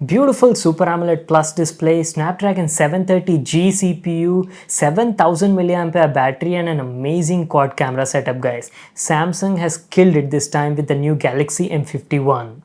Beautiful Super AMOLED Plus display, Snapdragon 730G CPU, 7000 mAh battery and an amazing quad camera setup guys. Samsung has killed it this time with the new Galaxy M51.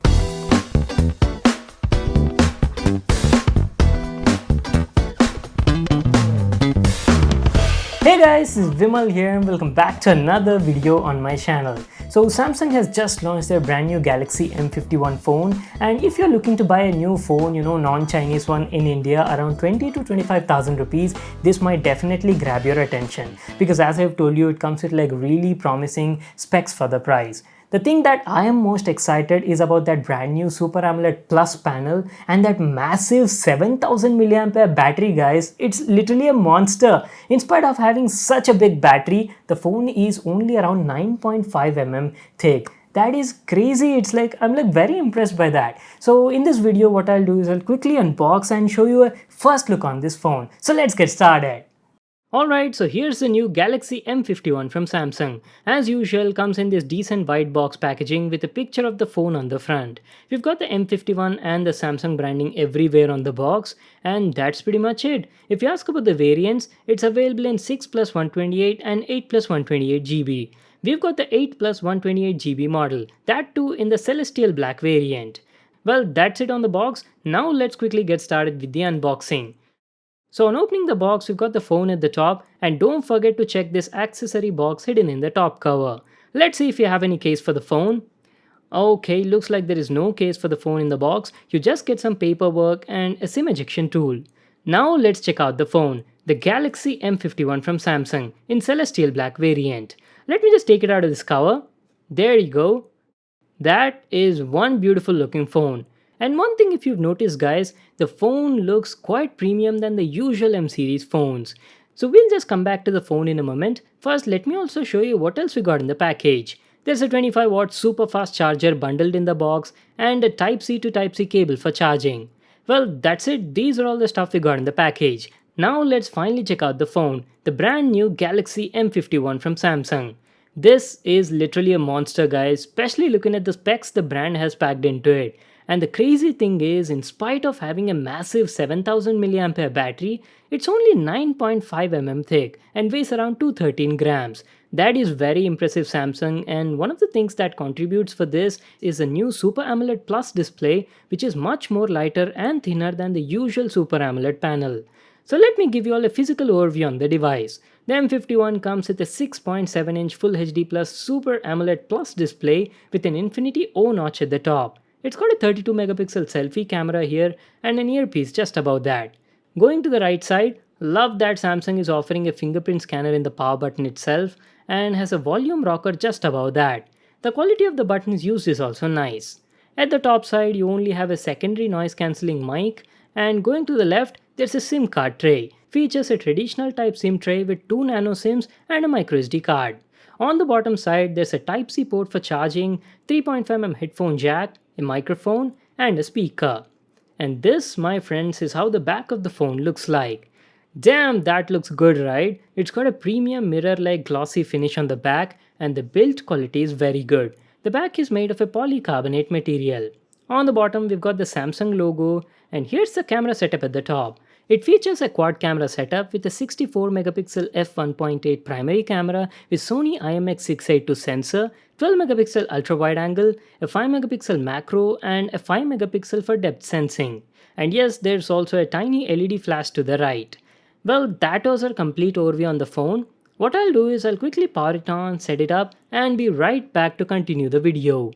Hey guys, this is Vimal here and welcome back to another video on my channel. So Samsung has just launched their brand new Galaxy M51 phone, and if you're looking to buy a new phone, non-Chinese one in India around 20 to 25,000 rupees, this might definitely grab your attention because as I've told you, it comes with like really promising specs for the price. The thing that I am most excited is about that brand new Super AMOLED Plus panel and that massive 7000 mAh battery guys. It's literally a monster. In spite of having such a big battery, the phone is only around 9.5 mm thick. That is crazy. It's like I'm very impressed by that. So in this video what I'll do is I'll quickly unbox and show you a first look on this phone. So let's get started. Alright, so here's the new Galaxy M51 from Samsung. As usual, comes in this decent white box packaging with a picture of the phone on the front. We've got the M51 and the Samsung branding everywhere on the box, and that's pretty much it. If you ask about the variants, it's available in 6 plus 128 and 8 plus 128 GB. We've got the 8 plus 128 GB model, that too in the Celestial Black variant. Well, that's it on the box. Now let's quickly get started with the unboxing. So on opening the box, we've got the phone at the top, and don't forget to check this accessory box hidden in the top cover. Let's see if you have any case for the phone. Okay, looks like there is no case for the phone in the box. You just get some paperwork and a SIM ejection tool. Now let's check out the phone, the Galaxy M51 from Samsung in Celestial Black variant. Let me just take it out of this cover. There you go. That is one beautiful looking phone. And one thing if you've noticed guys, the phone looks quite premium than the usual M series phones. So we'll just come back to the phone in a moment. First let me also show you what else we got in the package. There's a 25-watt super fast charger bundled in the box and a Type-C to Type-C cable for charging. Well, that's it. These are all the stuff we got in the package. Now let's finally check out the phone, the brand new Galaxy M51 from Samsung. This is literally a monster guys, especially looking at the specs the brand has packed into it. And the crazy thing is, in spite of having a massive 7000 mAh battery, it's only 9.5 mm thick and weighs around 213 grams. That is very impressive Samsung, and one of the things that contributes for this is a new Super AMOLED Plus display, which is much more lighter and thinner than the usual Super AMOLED panel. So let me give you all a physical overview on the device. The M51 comes with a 6.7-inch Full HD Plus Super AMOLED Plus display with an Infinity O notch at the top. It's got a 32 megapixel selfie camera here and an earpiece just above that. Going to the right side, love that Samsung is offering a fingerprint scanner in the power button itself and has a volume rocker just above that. The quality of the buttons used is also nice. At the top side, you only have a secondary noise cancelling mic, and going to the left, there's a SIM card tray. Features a traditional type SIM tray with 2 nano SIMs and a microSD card. On the bottom side, there's a Type-C port for charging, 3.5mm headphone jack, a microphone and a speaker. And this, my friends, is how the back of the phone looks like. Damn, that looks good, right? It's got a premium mirror-like glossy finish on the back and the build quality is very good. The back is made of a polycarbonate material. On the bottom, we've got the Samsung logo, and here's the camera setup at the top. It features a quad camera setup with a 64 megapixel f1.8 primary camera with Sony IMX682 sensor, 12 megapixel ultra wide angle, a 5 megapixel macro and a 5 megapixel for depth sensing. And yes, there's also a tiny LED flash to the right. Well, that was our complete overview on the phone. What I'll do is I'll quickly power it on, set it up and be right back to continue the video.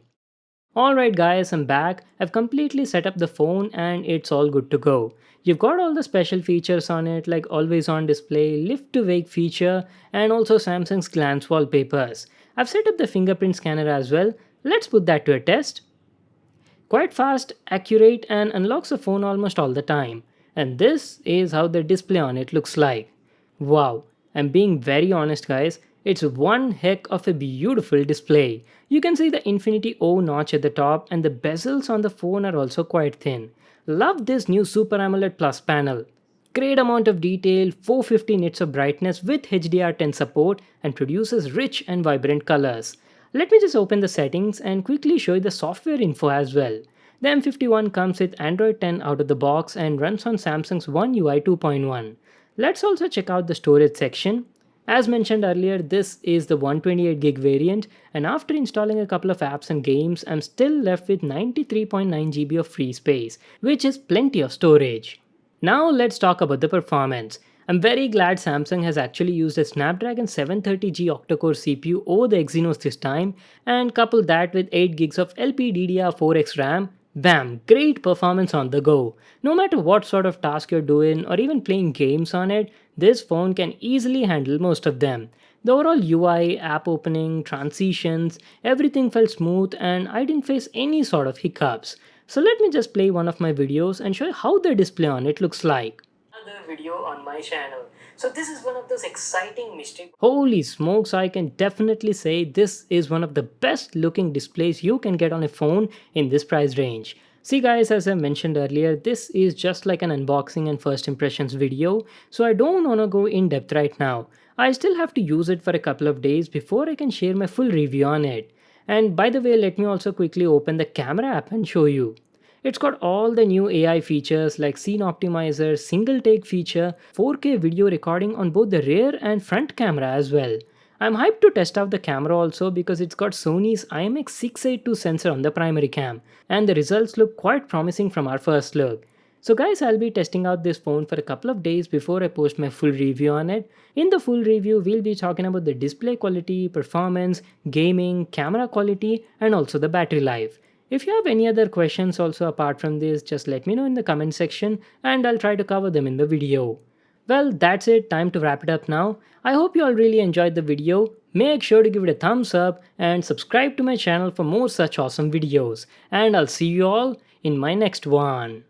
Alright guys, I'm back. I've completely set up the phone and it's all good to go. You've got all the special features on it like always on display, lift to wake feature and also Samsung's glance wallpapers. I've set up the fingerprint scanner as well. Let's put that to a test. Quite fast, accurate and unlocks the phone almost all the time. And this is how the display on it looks like. Wow, I'm being very honest guys. It's one heck of a beautiful display. You can see the Infinity O notch at the top and the bezels on the phone are also quite thin. Love this new Super AMOLED Plus panel. Great amount of detail, 450 nits of brightness with HDR10 support and produces rich and vibrant colors. Let me just open the settings and quickly show you the software info as well. The M51 comes with Android 10 out of the box and runs on Samsung's One UI 2.1. Let's also check out the storage section. As mentioned earlier, this is the 128GB variant, and after installing a couple of apps and games, I'm still left with 93.9GB of free space, which is plenty of storage. Now let's talk about the performance. I'm very glad Samsung has actually used a Snapdragon 730G octa-core CPU over the Exynos this time, and coupled that with 8GB of LPDDR4X RAM. Bam! Great performance on the go. No matter what sort of task you're doing or even playing games on it, this phone can easily handle most of them. The overall UI, app opening, transitions, everything felt smooth and I didn't face any sort of hiccups. So let me just play one of my videos and show you how the display on it looks like. Another video on my channel. So this is one of those exciting mystery. Holy smokes, I can definitely say this is one of the best looking displays you can get on a phone in this price range. See guys, as I mentioned earlier, this is just like an unboxing and first impressions video, so I don't want to go in depth right now. I still have to use it for a couple of days before I can share my full review on it. And by the way, let me also quickly open the camera app and show you. It's got all the new AI features like scene optimizer, single take feature, 4K video recording on both the rear and front camera as well. I'm hyped to test out the camera also because it's got Sony's IMX682 sensor on the primary cam, and the results look quite promising from our first look. So guys, I'll be testing out this phone for a couple of days before I post my full review on it. In the full review, we'll be talking about the display quality, performance, gaming, camera quality, and also the battery life. If you have any other questions also apart from this, just let me know in the comment section and I'll try to cover them in the video. Well, that's it, time to wrap it up now. I hope you all really enjoyed the video. Make sure to give it a thumbs up and subscribe to my channel for more such awesome videos. And I'll see you all in my next one.